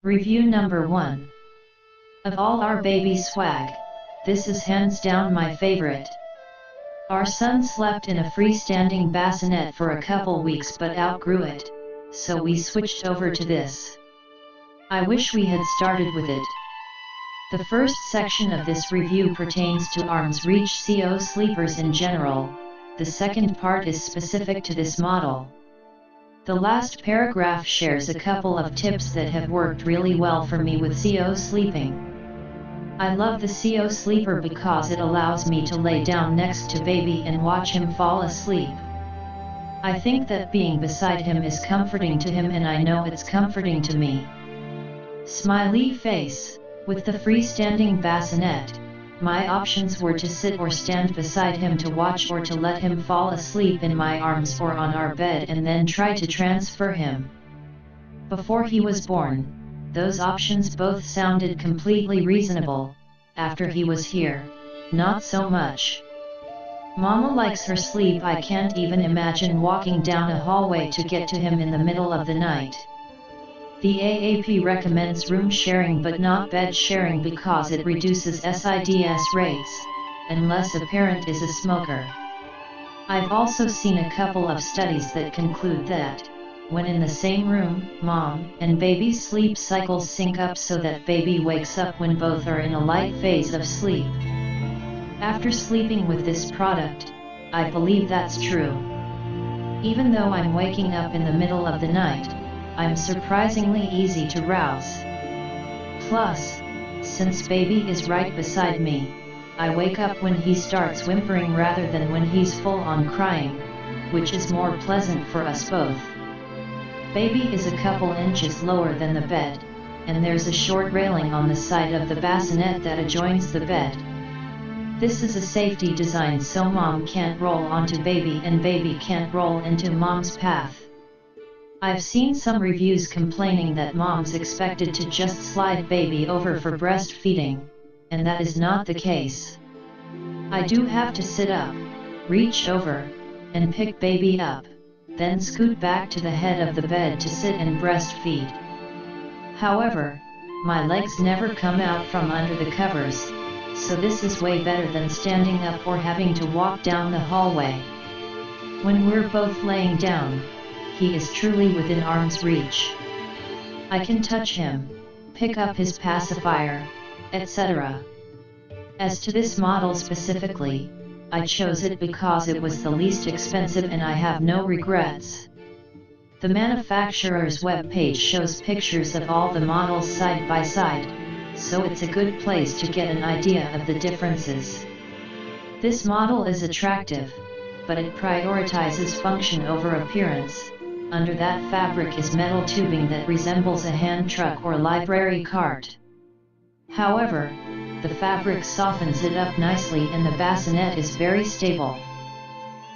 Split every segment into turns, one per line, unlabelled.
Review number 1. Of all our baby swag, this is hands down my favorite. Our son slept in a freestanding bassinet for a couple weeks but outgrew it, so we switched over to this. I wish we had started with it. The first section of this review pertains to arm's reach CO sleepers in general, the second part is specific to this model. The last paragraph shares a couple of tips that have worked really well for me with CO sleeping. I love the CO sleeper because it allows me to lay down next to baby and watch him fall asleep. I think that being beside him is comforting to him and I know it's comforting to me. Smiley face. With the freestanding bassinet, my options were to sit or stand beside him to watch or to let him fall asleep in my arms or on our bed and then try to transfer him. Before he was born, those options both sounded completely reasonable. After he was here, not so much. Mama likes her sleep. I can't even imagine walking down a hallway to get to him in the middle of the night. The AAP recommends room sharing but not bed sharing because it reduces SIDS rates, unless a parent is a smoker. I've also seen a couple of studies that conclude that, when in the same room, mom and baby's sleep cycles sync up so that baby wakes up when both are in a light phase of sleep. After sleeping with this product, I believe that's true. Even though I'm waking up in the middle of the night, I'm surprisingly easy to rouse. Plus, since baby is right beside me, I wake up when he starts whimpering rather than when he's full on crying, which is more pleasant for us both. Baby is a couple inches lower than the bed, and there's a short railing on the side of the bassinet that adjoins the bed. This is a safety design so mom can't roll onto baby and baby can't roll into mom's path. I've seen some reviews complaining that mom's expected to just slide baby over for breastfeeding, and that is not the case. I do have to sit up, reach over, and pick baby up, then scoot back to the head of the bed to sit and breastfeed. However, my legs never come out from under the covers, so this is way better than standing up or having to walk down the hallway. When we're both laying down, he is truly within arm's reach. I can touch him, pick up his pacifier, etc. As to this model specifically, I chose it because it was the least expensive and I have no regrets. The manufacturer's webpage shows pictures of all the models side by side, so it's a good place to get an idea of the differences. This model is attractive, but it prioritizes function over appearance. Under that fabric is metal tubing that resembles a hand truck or library cart. However, the fabric softens it up nicely and the bassinet is very stable.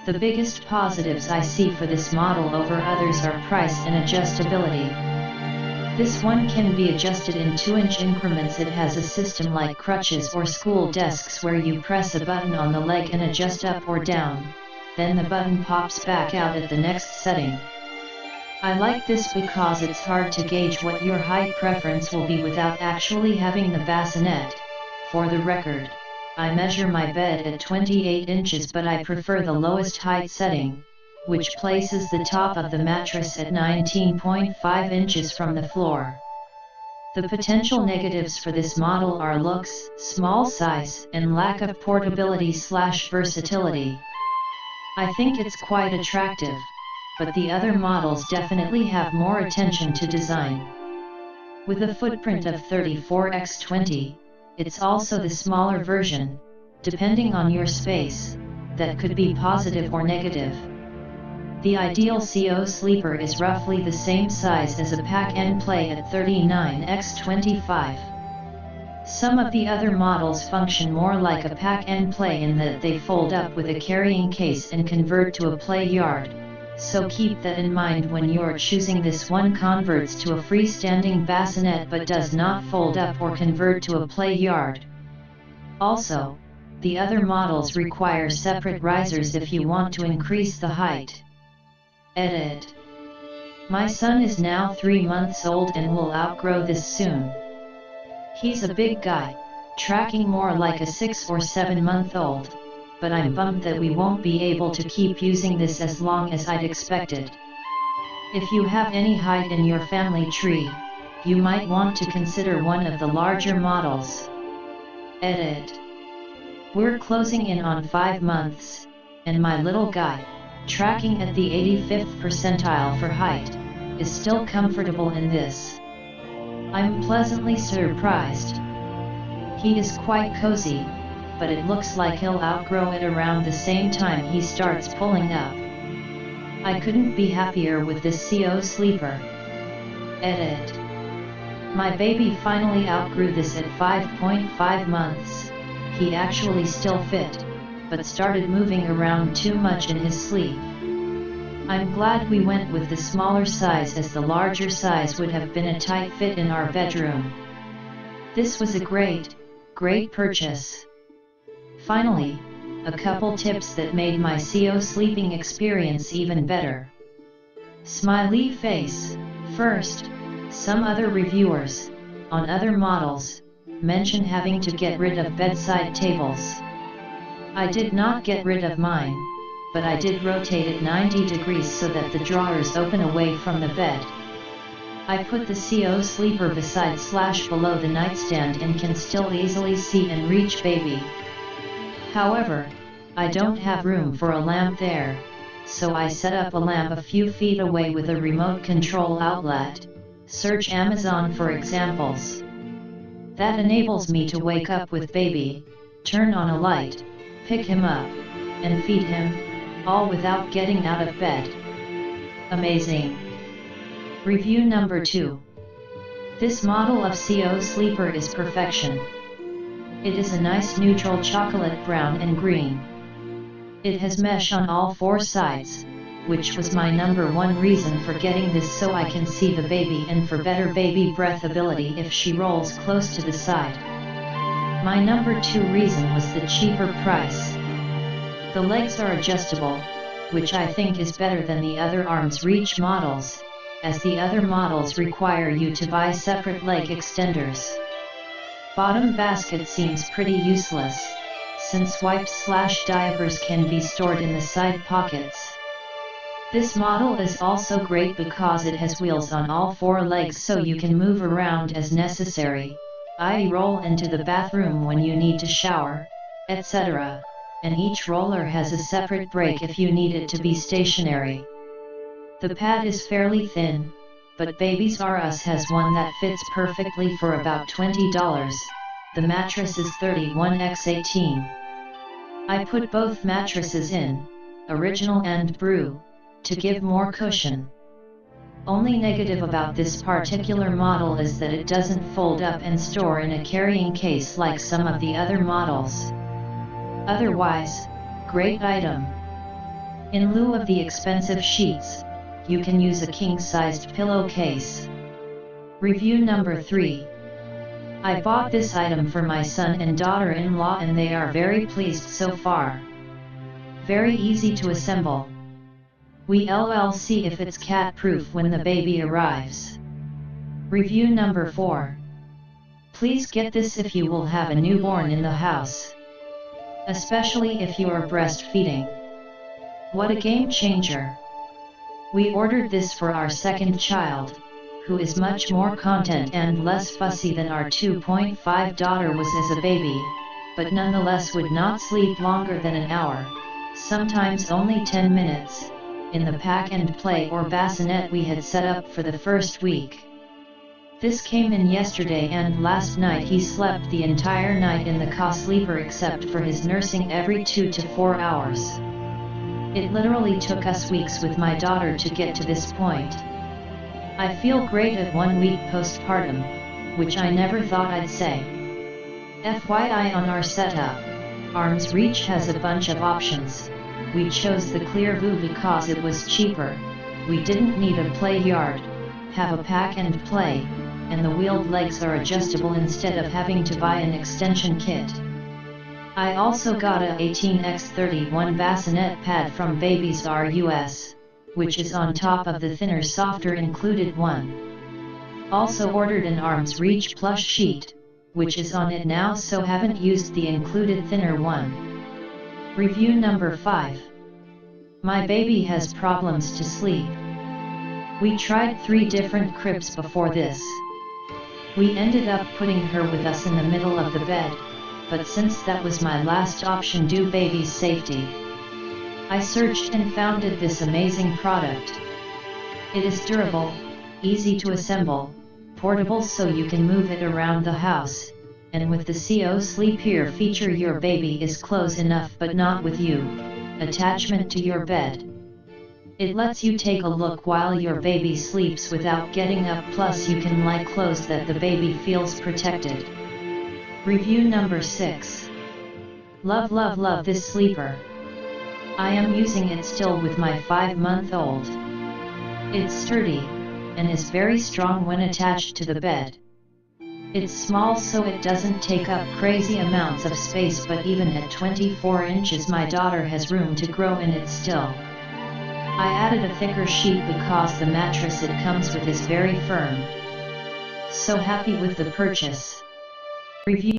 The biggest positives I see for this model over others are price and adjustability. This one can be adjusted in 2-inch increments. It has a system like crutches or school desks where you press a button on the leg and adjust up or down, then the button pops back out at the next setting. I like this because it's hard to gauge what your height preference will be without actually having the bassinet. For the record, I measure my bed at 28 inches but I prefer the lowest height setting, which places the top of the mattress at 19.5 inches from the floor. The potential negatives for this model are looks, small size, and lack of portability/versatility. I think it's quite attractive, but the other models definitely have more attention to design. With a footprint of 34x20, it's also the smaller version, depending on your space, that could be positive or negative. The ideal CO sleeper is roughly the same size as a pack and play at 39x25. Some of the other models function more like a pack and play in that they fold up with a carrying case and convert to a play yard. So keep that in mind when you're choosing. This one converts to a freestanding bassinet but does not fold up or convert to a play yard. Also, the other models require separate risers if you want to increase the height. Edit. My son is now 3 months old and will outgrow this soon. He's a big guy, tracking more like a 6 or 7-month-old, but I'm bummed that we won't be able to keep using this as long as I'd expected. If you have any height in your family tree, you might want to consider one of the larger models. Edit. We're closing in on 5 months, and my little guy, tracking at the 85th percentile for height, is still comfortable in this. I'm pleasantly surprised. He is quite cozy, but it looks like he'll outgrow it around the same time he starts pulling up. I couldn't be happier with this CO sleeper. Edit. My baby finally outgrew this at 5.5 months. He actually still fit, but started moving around too much in his sleep. I'm glad we went with the smaller size, as the larger size would have been a tight fit in our bedroom. This was a great purchase. Finally, a couple tips that made my CO sleeping experience even better. Smiley face. First, some other reviewers, on other models, mention having to get rid of bedside tables. I did not get rid of mine, but I did rotate it 90 degrees so that the drawers open away from the bed. I put the CO sleeper beside/below the nightstand and can still easily see and reach baby. However, I don't have room for a lamp there, so I set up a lamp a few feet away with a remote control outlet. Search Amazon for examples. That enables me to wake up with baby, turn on a light, pick him up, and feed him, all without getting out of bed. Amazing. Review number 2. This model of CO sleeper is perfection. It is a nice neutral chocolate brown and green. It has mesh on all 4 sides, which was my number 1 reason for getting this, so I can see the baby and for better baby breathability if she rolls close to the side. My number 2 reason was the cheaper price. The legs are adjustable, which I think is better than the other arm's reach models, as the other models require you to buy separate leg extenders. Bottom basket seems pretty useless, since wipes/diapers can be stored in the side pockets. This model is also great because it has wheels on all 4 legs, so you can move around as necessary, i.e. roll into the bathroom when you need to shower, etc., and each roller has a separate brake if you need it to be stationary. The pad is fairly thin, but Babies R Us has one that fits perfectly for about $20. The mattress is 31x18. I put both mattresses in, original and Brew, to give more cushion. Only negative about this particular model is that it doesn't fold up and store in a carrying case like some of the other models. Otherwise, great item. In lieu of the expensive sheets, you can use a king-sized pillowcase. Review number 3. I bought this item for my son and daughter-in-law and they are very pleased so far. Very easy to assemble. We'll see if it's cat-proof when the baby arrives. Review number 4. Please get this if you will have a newborn in the house. Especially if you are breastfeeding. What a game changer! We ordered this for our second child, who is much more content and less fussy than our 2.5 daughter was as a baby, but nonetheless would not sleep longer than an hour, sometimes only 10 minutes, in the pack and play or bassinet we had set up for the first week. This came in yesterday and last night he slept the entire night in the co-sleeper except for his nursing every 2 to 4 hours. It literally took us weeks with my daughter to get to this point. I feel great at 1 week postpartum, which I never thought I'd say. FYI on our setup, Arms Reach has a bunch of options. We chose the Clearview because it was cheaper, we didn't need a play yard, have a pack and play, and the wheeled legs are adjustable instead of having to buy an extension kit. I also got a 18x31 bassinet pad from Babies R Us. which is on top of the thinner softer included one. Also ordered an arm's reach plush sheet, which is on it now, so haven't used the included thinner one. Review number 5. My baby has problems to sleep. We tried 3 different cribs before this. We ended up putting her with us in the middle of the bed, but since that was my last option due baby's safety, I searched and found this amazing product. It is durable, easy to assemble, portable so you can move it around the house, and with the CO Sleep Here feature your baby is close enough but not with you, attachment to your bed. It lets you take a look while your baby sleeps without getting up, plus you can lie close that the baby feels protected. Review number 6. Love love love this sleeper. I am using it still with my 5-month-old. It's sturdy, and is very strong when attached to the bed. It's small so it doesn't take up crazy amounts of space, but even at 24 inches my daughter has room to grow in it still. I added a thicker sheet because the mattress it comes with is very firm. So happy with the purchase. Review